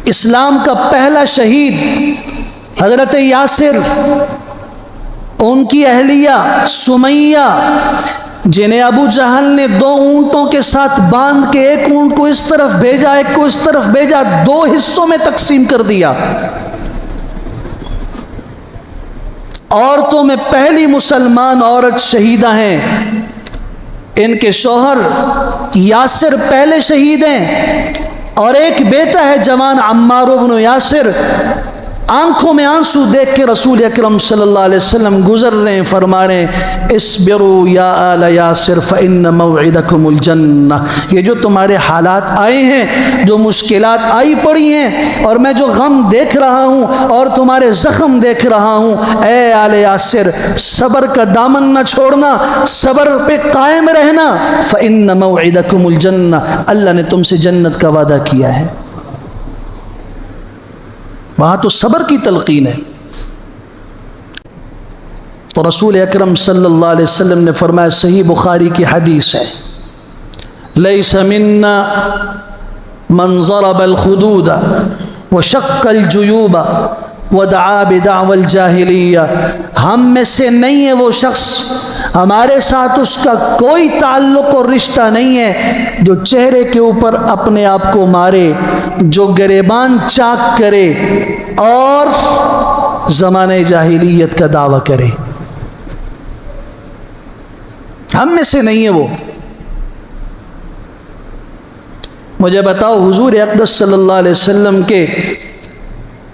اسلام کا پہلا شہید حضرت یاسر، ان کی اہلیہ سمیہ، جنہیں ابو جہل نے 2 اونٹوں کے ساتھ باندھ کے ایک اونٹ کو اس طرف بھیجا ایک کو اس طرف بھیجا، 2 حصوں میں تقسیم کر دیا۔ عورتوں میں پہلی مسلمان عورت شہیدہ ہیں، ان کے شوہر یاسر پہلے شہید ہیں، اور ایک بیٹا ہے جوان عمار بن یاسر۔ آنکھوں میں آنسو دیکھ کے رسول اکرم صلی اللہ علیہ وسلم گزر رہے ہیں، فرما رہے ہیں اصبروا یا آل یاسر فإن موعدکم الجنہ۔ یہ جو تمہارے حالات آئے ہیں، جو مشکلات آئی پڑی ہیں، اور میں جو غم دیکھ رہا ہوں اور تمہارے زخم دیکھ رہا ہوں، اے آل یاسر صبر کا دامن نہ چھوڑنا، صبر پہ قائم رہنا، فإن موعدکم الجنہ، اللہ نے تم سے جنت کا وعدہ کیا ہے۔ وہاں تو صبر کی تلقین ہے۔ تو رسول اکرم صلی اللہ علیہ وسلم نے فرمایا، صحیح بخاری کی حدیث ہے، لیس منا من ضرب الخدود وشق الجیوب ودعا بدعوى الجاہلیہ، ہم میں سے نہیں ہے وہ شخص، ہمارے ساتھ اس کا کوئی تعلق اور رشتہ نہیں ہے جو چہرے کے اوپر اپنے آپ کو مارے، جو گریبان چاک کرے اور زمانہ جاہلیت کا دعویٰ کرے۔ ہم میں سے نہیں ہے وہ۔ مجھے بتاؤ، حضور اقدس صلی اللہ علیہ وسلم کے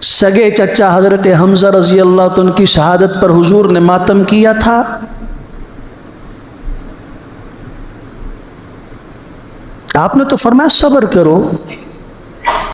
سگے چچا حضرت حمزہ رضی اللہ عنہ کی شہادت پر حضور نے ماتم کیا تھا؟ آپ نے تو فرمایا صبر کرو۔